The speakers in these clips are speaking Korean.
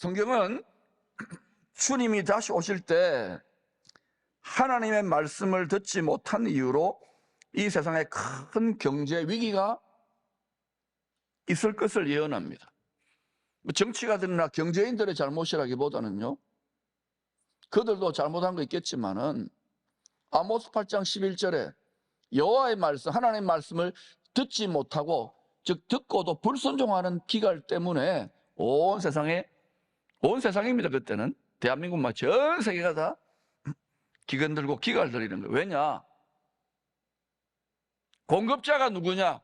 성경은 주님이 다시 오실 때 하나님의 말씀을 듣지 못한 이유로 이 세상에 큰 경제 위기가 있을 것을 예언합니다. 정치가들이나 경제인들의 잘못이라기보다는요, 그들도 잘못한 거 있겠지만은 아모스 8장 11절에 여호와의 말씀, 하나님의 말씀을 듣지 못하고, 즉 듣고도 불순종하는 기갈 때문에 온 세상입니다. 그때는 대한민국만 전 세계가 다 기근 들고 기갈 들이는 거예요. 왜냐? 공급자가 누구냐?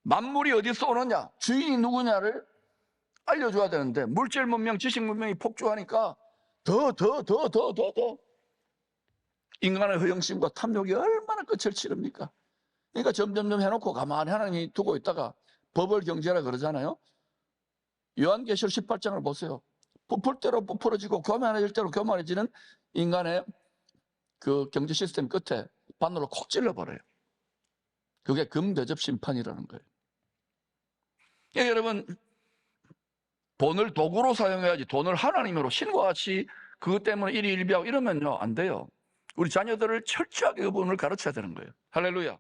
만물이 어디서 오느냐? 주인이 누구냐를 알려줘야 되는데, 물질 문명, 지식 문명이 폭주하니까 더 인간의 허영심과 탐욕이 얼마나 끝을 치릅니까? 그러니까 점점점 해놓고 가만히 하나님이 두고 있다가 버블 경제라 그러잖아요. 요한계시록 18장을 보세요. 부풀 대로 부풀어지고 교만해질 대로 교만해지는 인간의 그 경제 시스템 끝에 바늘로 콕 찔러버려요. 그게 금대접 심판이라는 거예요. 그러니까 여러분, 돈을 도구로 사용해야지 돈을 하나님으로 신과 같이 그것 때문에 일희일비하고 이러면요 안 돼요. 우리 자녀들을 철저하게 그 부분을 가르쳐야 되는 거예요. 할렐루야.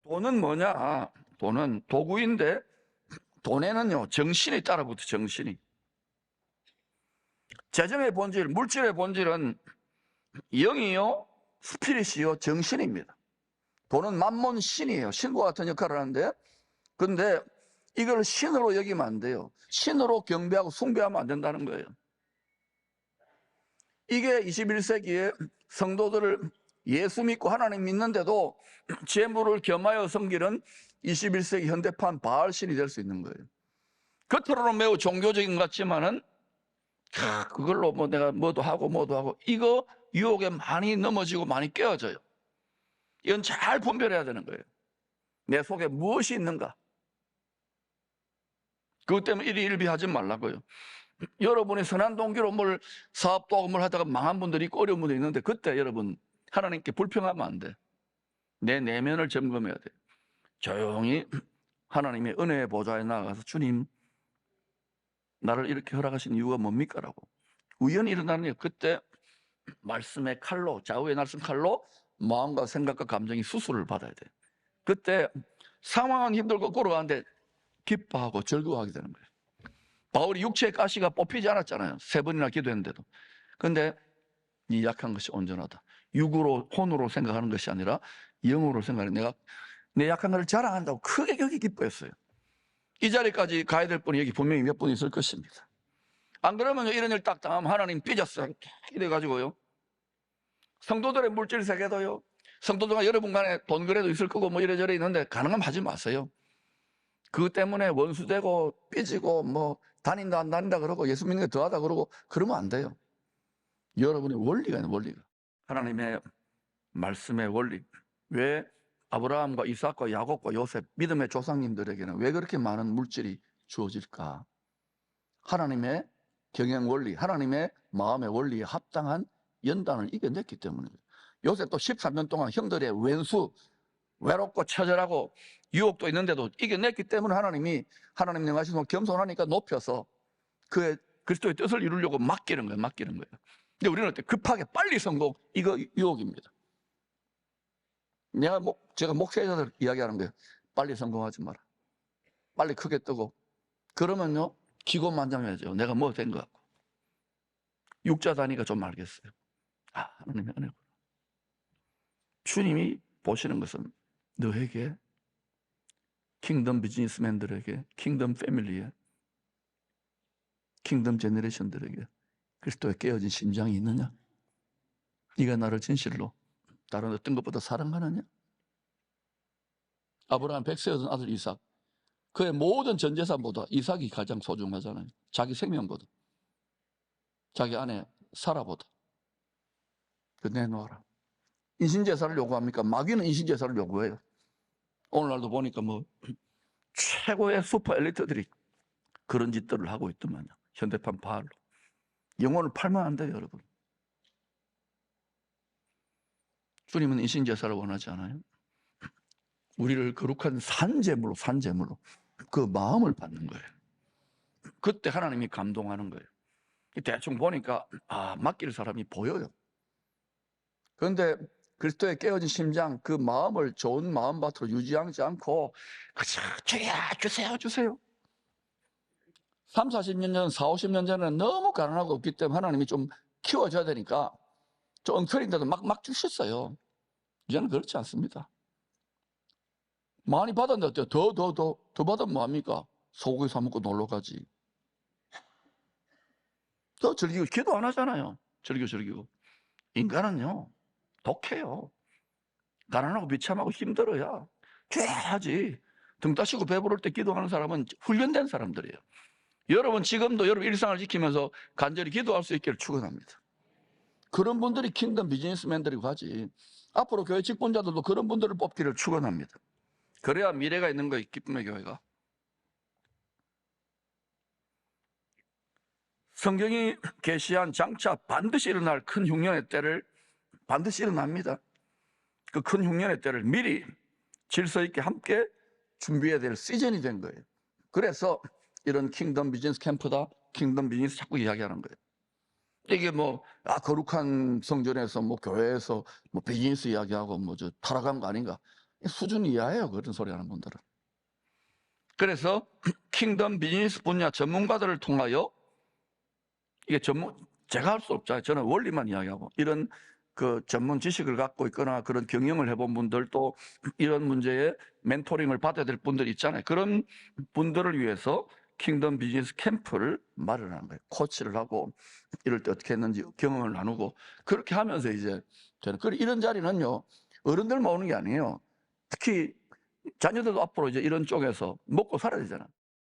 돈은 뭐냐? 돈은 도구인데 돈에는요 정신이 따라붙어. 정신이. 재정의 본질, 물질의 본질은 영이요 스피릿이요 정신입니다. 돈은 만몬 신이에요. 신과 같은 역할을 하는데, 근데 이걸 신으로 여기면 안 돼요. 신으로 경배하고 숭배하면 안 된다는 거예요. 이게 21세기에 성도들을 예수 믿고 하나님 믿는데도 재물을 겸하여 섬기는 21세기 현대판 바알신이 될 수 있는 거예요. 겉으로는 매우 종교적인 것 같지만은 그걸로 뭐 내가 뭐도 하고 이거 유혹에 많이 넘어지고 많이 깨어져요. 이건 잘 분별해야 되는 거예요. 내 속에 무엇이 있는가? 그것 때문에 일희일비하지 말라고요. 여러분이 선한 동기로 뭘 사업도 하고 뭘 하다가 망한 분들이 있고 어려운 분들이 있는데, 그때 여러분 하나님께 불평하면 안 돼. 내 내면을 점검해야 돼. 조용히 하나님의 은혜의 보좌에 나가서 주님, 나를 이렇게 허락하신 이유가 뭡니까? 라고. 우연히 일어나는 일, 그때 말씀의 칼로, 좌우의 날선 칼로 마음과 생각과 감정이 수술을 받아야 돼. 그때 상황은 힘들고 걸어가는데 기뻐하고 즐거워하게 되는 거예요. 바울이 육체의 가시가 뽑히지 않았잖아요. 3번이나 기도했는데도. 근데 이 약한 것이 온전하다. 육으로, 혼으로 생각하는 것이 아니라 영으로 생각하는, 내가 내 약한 것을 자랑한다고 크게 기뻐했어요. 이 자리까지 가야 될 분이 여기 분명히 몇 분 있을 것입니다. 안 그러면 이런 일 딱 당하면 하나님 삐졌어요. 이래가지고요. 성도들의 물질 세계도요. 성도들과 여러분 간에 돈 거래도 있을 거고 뭐 이래저래 있는데 가능하면 하지 마세요. 그것 때문에 원수되고 삐지고 뭐 다닌다 안 다닌다 그러고 예수 믿는 게 더하다 그러고 그러면 안 돼요. 여러분의 원리가 있는 원리가. 하나님의 말씀의 원리. 왜 아브라함과 이삭과 야곱과 요셉 믿음의 조상님들에게는 왜 그렇게 많은 물질이 주어질까? 하나님의 경영 원리, 하나님의 마음의 원리에 합당한 연단을 이겨냈기 때문이에요. 요셉도 13년 동안 형들의 왼수, 외롭고 처절하고 유혹도 있는데도 이겨냈기 때문에 하나님이 하나님 능하시고 겸손하니까 높여서 그의 그리스도의 뜻을 이루려고 맡기는 거예요. 근데 우리는 어때? 급하게 빨리 성공, 이거 유혹입니다. 제가 목회자들 이야기하는 거예요. 빨리 성공하지 마라. 빨리 크게 뜨고. 그러면요, 기고만장해져. 내가 뭐 된 것 같고. 육자 단위가 좀 알겠어요. 아, 하나님의 은혜구나. 주님이 보시는 것은 너에게, 킹덤 비즈니스맨들에게, 킹덤 패밀리에, 킹덤 제너레이션들에게 그리스도의 깨어진 심장이 있느냐? 네가 나를 진실로 다른 어떤 것보다 사랑하느냐? 아브라함 100세였던 아들 이삭, 그의 모든 전 재산보다 이삭이 가장 소중하잖아요. 자기 생명보다, 자기 아내 사라보다. 그 내놓아라. 인신제사를 요구합니까? 마귀는 인신제사를 요구해요. 오늘날도 보니까 뭐 최고의 슈퍼 엘리트들이 그런 짓들을 하고 있더만요. 현대판 바알로. 영혼을 팔면 안 돼요, 여러분. 주님은 인신제사를 원하지 않아요. 우리를 거룩한 산제물로 그 마음을 받는 거예요. 그때 하나님이 감동하는 거예요. 대충 보니까 맡길 사람이 보여요. 그런데 그리스도의 깨어진 심장, 그 마음을 좋은 마음밭으로 유지하지 않고 주야 주세요 주세요. 3, 40년 전, 4, 50년 전에는 너무 가난하고 없기 때문에 하나님이 좀 키워줘야 되니까 좀 엉터리인데도 막 주셨어요. 이제는 그렇지 않습니다. 많이 받았는데 어때요? 더 받으면 뭐합니까? 소고기 사 먹고 놀러 가지. 더 즐기고 기도 안 하잖아요. 즐기고. 인간은요 독해요. 가난하고 비참하고 힘들어야 죄하지. 등 따시고 배부를 때 기도하는 사람은 훈련된 사람들이에요. 여러분 지금도 여러분 일상을 지키면서 간절히 기도할 수 있기를 축원합니다. 그런 분들이 킹덤 비즈니스맨들이고 하지. 앞으로 교회 직분자들도 그런 분들을 뽑기를 축원합니다. 그래야 미래가 있는 거예요. 기쁨의 교회가. 성경이 계시한 장차 반드시 일어날 큰 흉년의 때를 반드시 일어납니다. 그 큰 흉년의 때를 미리 질서 있게 함께 준비해야 될 시즌이 된 거예요. 그래서 이런 킹덤 비즈니스 캠프다, 킹덤 비즈니스 자꾸 이야기하는 거예요. 이게 거룩한 성전에서 교회에서 비즈니스 이야기하고 타락한 거 아닌가? 수준 이하예요. 그런 소리 하는 분들은. 그래서 킹덤 비즈니스 분야 전문가들을 통하여 이게 제가 할 수 없잖아요. 저는 원리만 이야기하고 이런 그 전문 지식을 갖고 있거나 그런 경영을 해본 분들 또 이런 문제에 멘토링을 받아야 될 분들이 있잖아요. 그런 분들을 위해서 킹덤 비즈니스 캠프를 마련하는 거예요. 코치를 하고 이럴 때 어떻게 했는지 경험을 나누고 그렇게 하면서 이제 저는 이런 자리는요 어른들만 오는 게 아니에요. 특히 자녀들도 앞으로 이제 이런 쪽에서 먹고 살아야 되잖아.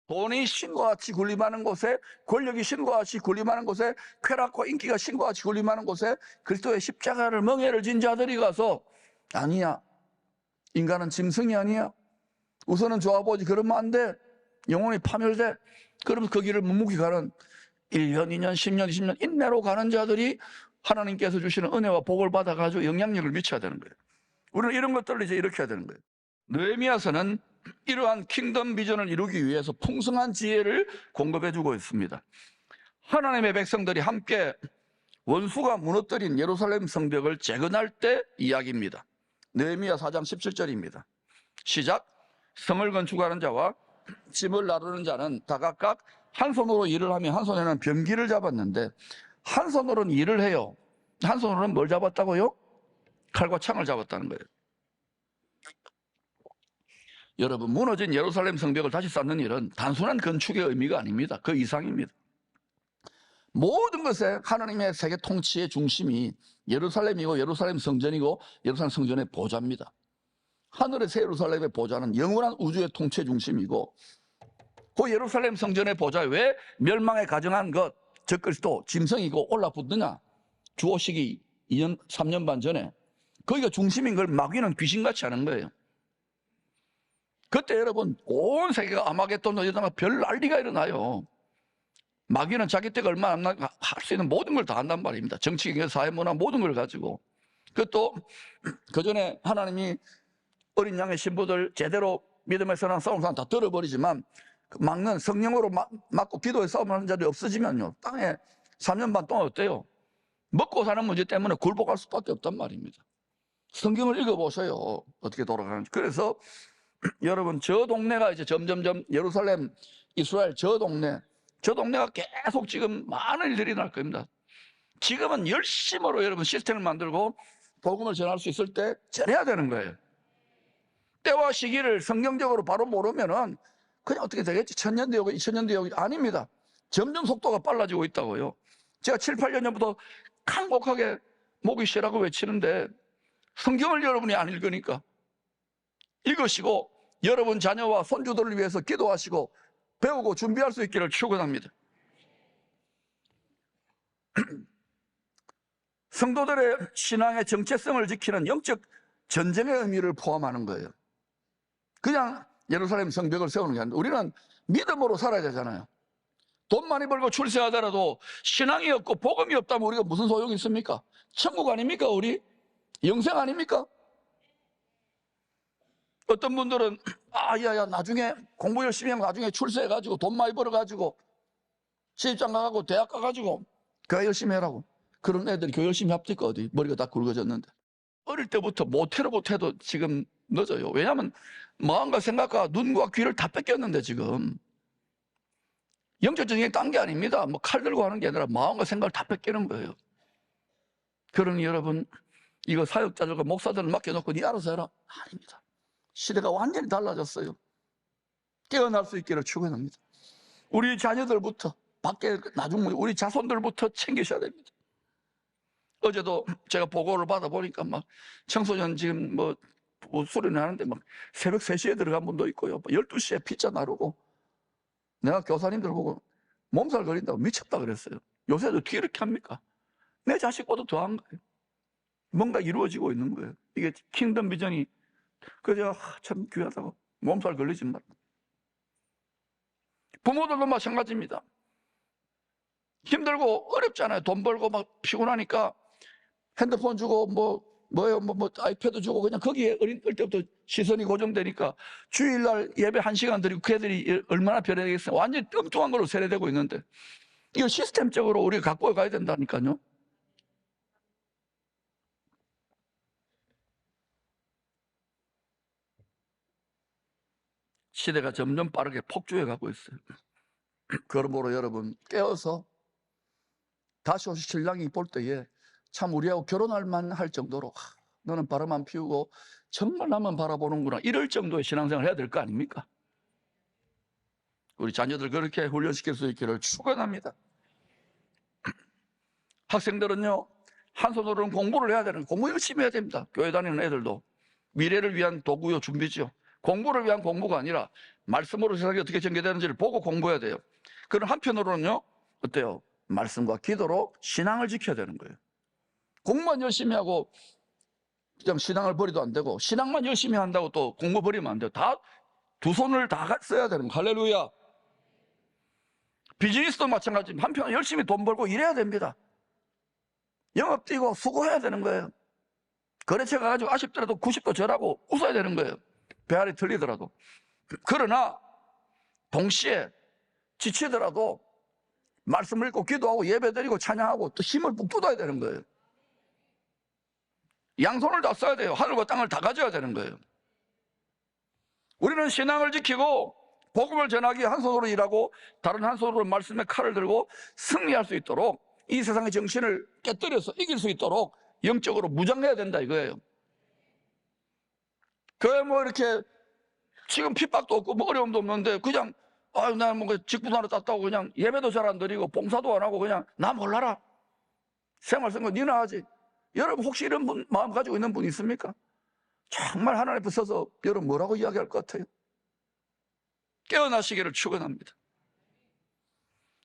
돈이 신과 같이 군림하는 곳에, 권력이 신과 같이 군림하는 곳에, 쾌락과 인기가 신과 같이 군림하는 곳에 그리스도의 십자가를 멍에를 진 자들이 가서 아니야, 인간은 짐승이 아니야, 우선은 좋아보지, 그러면 안 돼, 영혼이 파멸돼. 그러면 그 길을 묵묵히 가는 1년, 2년, 10년, 20년 인내로 가는 자들이 하나님께서 주시는 은혜와 복을 받아가지고 영향력을 미쳐야 되는 거예요. 우리는 이런 것들을 이제 이렇게 해야 되는 거예요. 느헤미야서는 이러한 킹덤 비전을 이루기 위해서 풍성한 지혜를 공급해주고 있습니다. 하나님의 백성들이 함께 원수가 무너뜨린 예루살렘 성벽을 재건할 때 이야기입니다. 느헤미야 4장 17절입니다. 시작. 성을 건축하는 자와 짐을 나르는 자는 다 각각 한 손으로 일을 하며 한 손에는 병기를 잡았는데 한 손으로는 일을 해요. 한 손으로는 뭘 잡았다고요? 칼과 창을 잡았다는 거예요. 여러분, 무너진 예루살렘 성벽을 다시 쌓는 일은 단순한 건축의 의미가 아닙니다. 그 이상입니다. 모든 것에 하나님의 세계 통치의 중심이 예루살렘이고 예루살렘 성전이고 예루살렘 성전의 보좌입니다. 하늘의 새 예루살렘의 보좌는 영원한 우주의 통치의 중심이고 그 예루살렘 성전의 보좌 왜 멸망에 가정한 것, 적 그리스도 짐승이고 올라붙느냐? 주오시기 2년 3년 반 전에 거기가 중심인 걸 마귀는 귀신같이 하는 거예요. 그때 여러분 온 세계가 아마겟돈으로 일어나면 별 난리가 일어나요. 마귀는 자기 때가 얼마 안 나니까 할 수 있는 모든 걸 다 한단 말입니다. 정치, 경제, 사회, 문화 모든 걸 가지고. 그것도 그 전에 하나님이 어린 양의 신부들 제대로 믿음의 선한 싸움 사람 다 들어버리지만 막는 성령으로 막고 기도에 싸움하는 자들이 없어지면요 땅에 3년 반 동안 어때요? 먹고 사는 문제 때문에 굴복할 수밖에 없단 말입니다. 성경을 읽어보세요. 어떻게 돌아가는지. 그래서 여러분 저 동네가 이제 점점점 예루살렘, 이스라엘 저 동네가 계속 지금 많은 일들이 날 겁니다. 지금은 열심으로 여러분 시스템을 만들고 복음을 전할 수 있을 때 전해야 되는 거예요. 때와 시기를 성경적으로 바로 모르면은 그냥 어떻게 되겠지? 1000년 뒤에 오고 2000년 뒤에 오고 아닙니다. 점점 속도가 빨라지고 있다고요. 제가 7, 8년 전부터 간곡하게 목이 쉬라고 외치는데 성경을 여러분이 안 읽으니까 읽으시고 여러분 자녀와 손주들을 위해서 기도하시고 배우고 준비할 수 있기를 축원합니다. 성도들의 신앙의 정체성을 지키는 영적 전쟁의 의미를 포함하는 거예요. 그냥 예루살렘 성벽을 세우는 게 아니라 우리는 믿음으로 살아야 되잖아요. 돈 많이 벌고 출세하더라도 신앙이 없고 복음이 없다면 우리가 무슨 소용이 있습니까? 천국 아닙니까? 우리 영생 아닙니까? 어떤 분들은 야야 나중에 공부 열심히 하면 나중에 출세해가지고 돈 많이 벌어가지고 시집장 가가지고 대학 가가지고 교회 열심히 해라고. 그런 애들이 교회 열심히 합니까? 어디 머리가 다 굵어졌는데. 어릴 때부터 못해도 지금 늦어요. 왜냐하면 마음과 생각과 눈과 귀를 다 뺏겼는데 지금 영적 전쟁이 딴 게 아닙니다. 뭐 칼 들고 하는 게 아니라 마음과 생각을 다 뺏기는 거예요. 그러니 여러분, 이거 사역자들과 목사들을 맡겨놓고 니 알아서 해라. 아닙니다. 시대가 완전히 달라졌어요. 깨어날 수 있기를 축원합니다. 우리 자녀들부터 밖에 나중 우리 자손들부터 챙기셔야 됩니다. 어제도 제가 보고를 받아보니까 막 청소년 지금 뭐 수련회 하는데 막 새벽 3시에 들어간 분도 있고요. 12시에 피자 나르고. 내가 교사님들 보고 몸살 걸린다고 미쳤다 그랬어요. 요새도 어떻게 이렇게 합니까? 내 자식보다 더한 거예요. 뭔가 이루어지고 있는 거예요. 이게 킹덤 비전이 그저 참 귀하다고 몸살 걸리지 말고. 부모들도 마찬가지입니다. 힘들고 어렵잖아요. 돈 벌고 막 피곤하니까 핸드폰 주고 뭐 아이패드 주고 그냥 거기에 어릴 때부터 시선이 고정되니까 주일날 예배 1시간 드리고 그 애들이 얼마나 변해야겠어요. 완전히 뚱뚱한 걸로 세뇌되고 있는데 이거 시스템적으로 우리가 갖고 가야 된다니까요. 시대가 점점 빠르게 폭주해 가고 있어요. 그러므로 여러분 깨어서 다시 오실 신랑이 볼 때에 참 우리하고 결혼할 만할 정도로 너는 바람 안 피우고 정말 나만 바라보는구나 이럴 정도의 신앙생활을 해야 될 거 아닙니까? 우리 자녀들 그렇게 훈련시킬 수 있기를 축원합니다. 학생들은요 한 손으로는 공부를 해야 되는 공부 열심히 해야 됩니다. 교회 다니는 애들도 미래를 위한 도구요 준비죠. 공부를 위한 공부가 아니라 말씀으로 세상이 어떻게 전개되는지를 보고 공부해야 돼요. 그럼 한편으로는요 어때요? 말씀과 기도로 신앙을 지켜야 되는 거예요. 공부만 열심히 하고 그냥 신앙을 버리도 안 되고 신앙만 열심히 한다고 또 공부 버리면 안 돼요. 다 두 손을 다 써야 되는 거예요. 할렐루야. 비즈니스도 마찬가지입니다. 한편 열심히 돈 벌고 일해야 됩니다. 영업 뛰고 수고해야 되는 거예요. 거래처 가가지고 아쉽더라도 90도 절하고 웃어야 되는 거예요. 배알이 틀리더라도. 그러나 동시에 지치더라도 말씀을 읽고 기도하고 예배드리고 찬양하고 또 힘을 북돋아야 되는 거예요. 양손을 다 써야 돼요. 하늘과 땅을 다 가져야 되는 거예요. 우리는 신앙을 지키고 복음을 전하기 위해 한 손으로 일하고 다른 한 손으로 말씀의 칼을 들고 승리할 수 있도록 이 세상의 정신을 깨뜨려서 이길 수 있도록 영적으로 무장해야 된다 이거예요. 그게 뭐 이렇게 지금 핍박도 없고 뭐 어려움도 없는데 그냥 나 뭐 직분 하나 땄다고 그냥 예배도 잘 안 드리고 봉사도 안 하고 그냥 나 몰라라. 생활선거 니나 하지. 여러분 혹시 이런 분 마음 가지고 있는 분 있습니까? 정말 하나님 앞에 서서 여러분 뭐라고 이야기할 것 같아요? 깨어나시기를 축원합니다.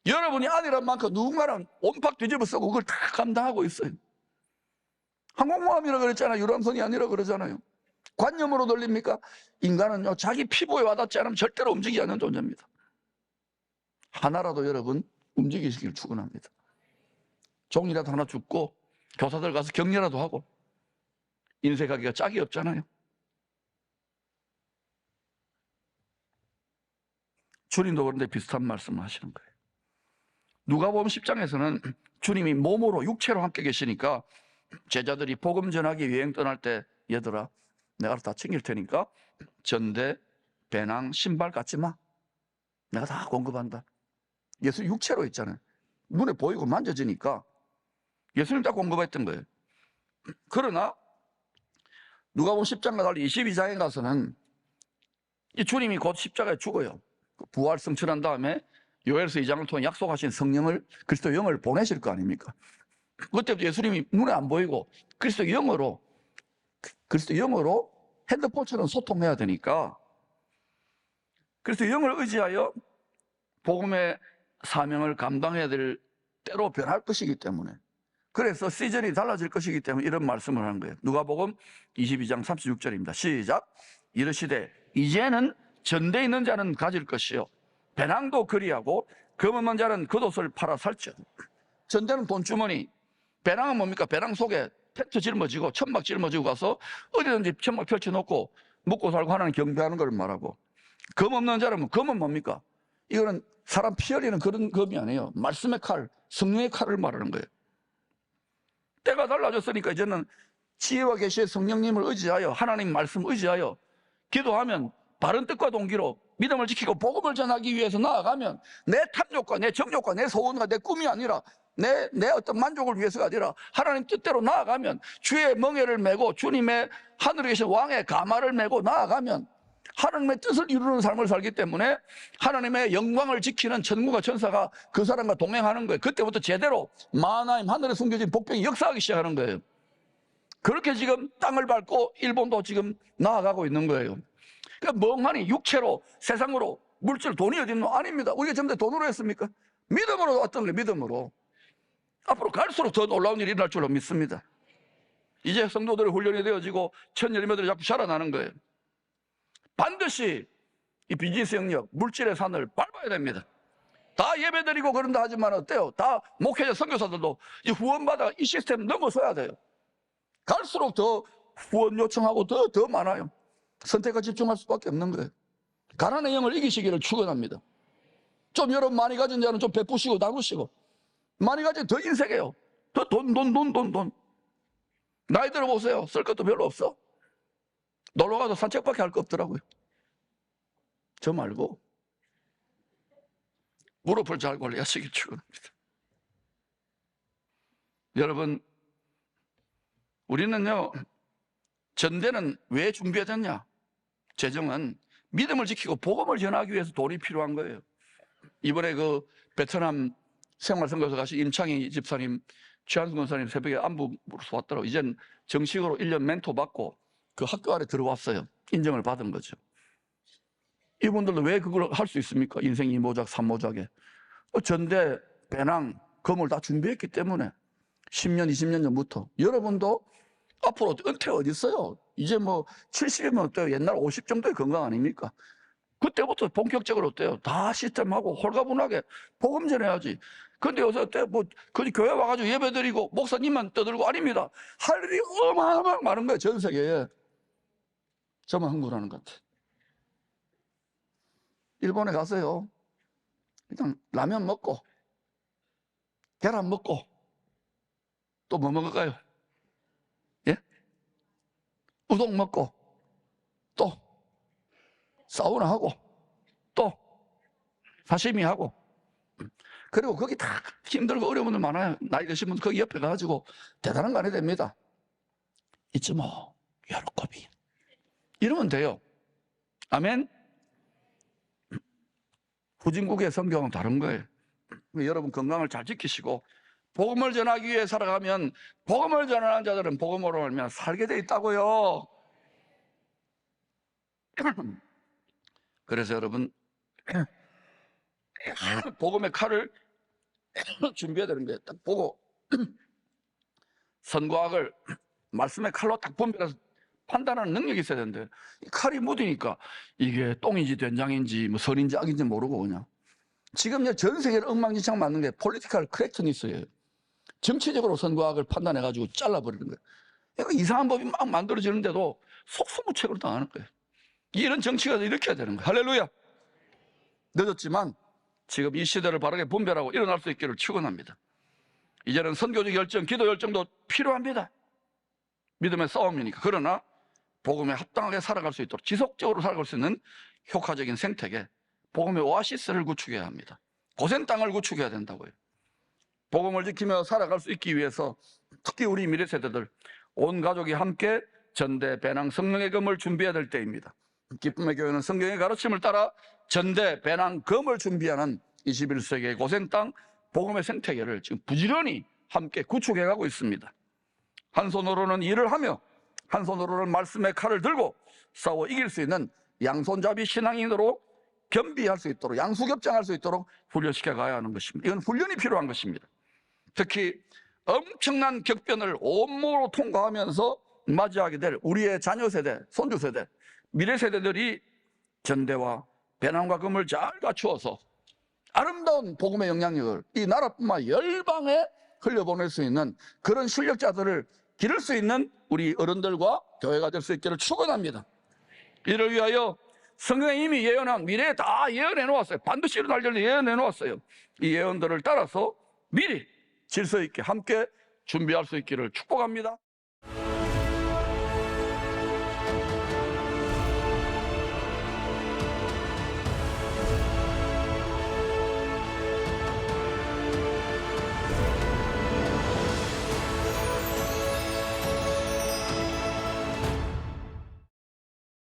여러분이 아니란 만큼 누군가는 온팍 뒤집어 쓰고 그걸 다 감당하고 있어요. 항공모함이라 그랬잖아요. 유람선이 아니라 그러잖아요. 관념으로 돌립니까? 인간은요 자기 피부에 와닿지 않으면 절대로 움직이지 않는 존재입니다. 하나라도 여러분 움직이시길 축원합니다. 종이라도 하나 줍고 교사들 가서 격려라도 하고 인쇄하기가 짝이 없잖아요. 주님도 그런데 비슷한 말씀을 하시는 거예요. 누가복음 10장에서는 주님이 몸으로 육체로 함께 계시니까 제자들이 복음 전하기 여행 떠날 때 얘들아 내가 다 챙길 테니까 전대, 배낭, 신발 갖지 마. 내가 다 공급한다. 예수 육체로 있잖아요. 눈에 보이고 만져지니까 예수님 다 공급했던 거예요. 그러나 누가복음 10장과 달리 22장에 가서는 이 주님이 곧 십자가에 죽어요. 부활 성천한 다음에 요엘서 2장을 통해 약속하신 성령을 그리스도 영을 보내실 거 아닙니까? 그때부터 예수님이 눈에 안 보이고 그리스도 영으로 핸드폰처럼 소통해야 되니까 그리스도 영을 의지하여 복음의 사명을 감당해야 될 때로 변할 것이기 때문에 그래서 시즌이 달라질 것이기 때문에 이런 말씀을 하는 거예요. 누가복음 22장 36절입니다. 시작. 이르시되 이제는 전대 있는 자는 가질 것이요 배낭도 그리하고 금 없는 자는 겉옷을 팔아 살죠. 전대는 돈주머니, 배낭은 뭡니까? 배낭 속에 텐트 짊어지고 천막 짊어지고 가서 어디든지 천막 펼쳐놓고 먹고 살고 하나님 경배하는 걸 말하고 금 없는 자는 금은 뭡니까? 이거는 사람 피 흘리는 그런 검이 아니에요. 말씀의 칼, 성령의 칼을 말하는 거예요. 때가 달라졌으니까 이제는 지혜와 계시의 성령님을 의지하여 하나님 말씀 의지하여 기도하면 바른 뜻과 동기로 믿음을 지키고 복음을 전하기 위해서 나아가면 내 탐욕과 내 정욕과 내 소원과 내 꿈이 아니라 내 어떤 만족을 위해서가 아니라 하나님 뜻대로 나아가면 주의 멍에를 메고 주님의 하늘에 계신 왕의 가마를 메고 나아가면 하나님의 뜻을 이루는 삶을 살기 때문에 하나님의 영광을 지키는 천국과 천사가 그 사람과 동행하는 거예요. 그때부터 제대로 마하나임 하늘에 숨겨진 복병이 역사하기 시작하는 거예요. 그렇게 지금 땅을 밟고 일본도 지금 나아가고 있는 거예요. 그러니까 멍하니 육체로 세상으로 물질 돈이 어디 있노? 아닙니다. 우리가 전부 다 돈으로 했습니까? 믿음으로 왔던 거예요. 믿음으로. 앞으로 갈수록 더 놀라운 일이 일어날 줄로 믿습니다. 이제 성도들의 훈련이 되어지고 천열매들이 자꾸 자라나는 거예요. 반드시 이 비즈니스 영역, 물질의 산을 밟아야 됩니다. 다 예배드리고 그런다 하지만 어때요? 다 목회자 선교사들도 이 후원받아 이 시스템 넘어서야 돼요. 갈수록 더 후원 요청하고 더 많아요. 선택과 집중할 수밖에 없는 거예요. 가난의 영을 이기시기를 축원합니다. 좀 여러분 많이 가진 자는 좀 베푸시고 나누시고, 많이 가진 더 인색해요. 더 돈. 나이 들어보세요. 쓸 것도 별로 없어. 놀러 가도 산책밖에 할 거 없더라고요. 저 말고 무릎을 잘 관리하시길 축원합니다. 여러분, 우리는요, 전대는 왜 준비해졌냐? 재정은 믿음을 지키고 복음을 전하기 위해서 돈이 필요한 거예요. 이번에 그 베트남 생활선교사 가신 임창희 집사님, 최한승 권사님 새벽에 안부로서 왔더라고요. 이젠 정식으로 1년 멘토 받고 그 학교 안에 들어왔어요. 인정을 받은 거죠. 이분들도 왜 그걸 할 수 있습니까? 인생 2모작, 3모작에. 전대, 배낭, 검을 다 준비했기 때문에 10년, 20년 전부터. 여러분도 앞으로 은퇴 어디 있어요? 이제 뭐 70이면 어때요? 옛날 50 정도의 건강 아닙니까? 그때부터 본격적으로 어때요? 다 시스템하고 홀가분하게 복음 전해야지. 근데 요새 어때요? 뭐, 그 교회 와가지고 예배 드리고 목사님만 떠들고 아닙니다. 할 일이 어마어마하게 많은 거예요, 전 세계에. 저만 흥분하는 것 같아요. 일본에 가서요, 일단 라면 먹고, 계란 먹고, 또 뭐 먹을까요? 예? 우동 먹고, 또 사우나 하고, 또 사시미 하고, 그리고 거기 다 힘들고 어려운 분들 많아요. 나이 드신 분들 거기 옆에 가가지고 대단한 거 안 해도 됩니다. 있지 뭐, 요렇게비 이러면 돼요. 아멘. 후진국의 성경은 다른 거예요. 여러분 건강을 잘 지키시고 복음을 전하기 위해 살아가면 복음을 전하는 자들은 복음으로 말미암아 살게 돼 있다고요. 그래서 여러분 복음의 칼을 준비해야 되는 거예요. 딱 보고 선과악을 말씀의 칼로 딱 분별해서 판단하는 능력이 있어야 되는데 칼이 묻으니까 이게 똥인지 된장인지 뭐 선인지 악인지 모르고 그냥 지금 전 세계를 엉망진창 맞는 게 폴리티컬 크랙트니스예요. 정치적으로 선과악을 판단해가지고 잘라버리는 거예요. 그러니까 이상한 법이 막 만들어지는데도 속수무책으로 당하는 거예요. 이런 정치가 이렇게 해야 되는 거예요. 할렐루야. 늦었지만 지금 이 시대를 바르게 분별하고 일어날 수 있기를 축원합니다. 이제는 선교적 열정, 기도 열정도 필요합니다. 믿음의 싸움이니까. 그러나 복음에 합당하게 살아갈 수 있도록 지속적으로 살아갈 수 있는 효과적인 생태계, 복음의 오아시스를 구축해야 합니다. 고센 땅을 구축해야 된다고요. 복음을 지키며 살아갈 수 있기 위해서 특히 우리 미래 세대들 온 가족이 함께 전대, 배낭, 성령의 검을 준비해야 될 때입니다. 기쁨의 교회는 성경의 가르침을 따라 전대, 배낭, 검을 준비하는 21세기의 고센 땅 복음의 생태계를 지금 부지런히 함께 구축해가고 있습니다. 한 손으로는 일을 하며 한 손으로는 말씀의 칼을 들고 싸워 이길 수 있는 양손잡이 신앙인으로 겸비할 수 있도록 양수겹장할 수 있도록 훈련시켜 가야 하는 것입니다. 이건 훈련이 필요한 것입니다. 특히 엄청난 격변을 온몸으로 통과하면서 맞이하게 될 우리의 자녀 세대, 손주 세대, 미래 세대들이 전대와 배낭과 검을 잘 갖추어서 아름다운 복음의 영향력을 이 나라뿐만 열방에 흘려보낼 수 있는 그런 실력자들을 기를 수 있는 우리 어른들과 교회가 될 수 있기를 축원합니다. 이를 위하여 성경에 이미 예언한 미래에 다 예언해 놓았어요. 반드시 일어날 일을 예언해 놓았어요. 이 예언들을 따라서 미리 질서 있게 함께 준비할 수 있기를 축복합니다.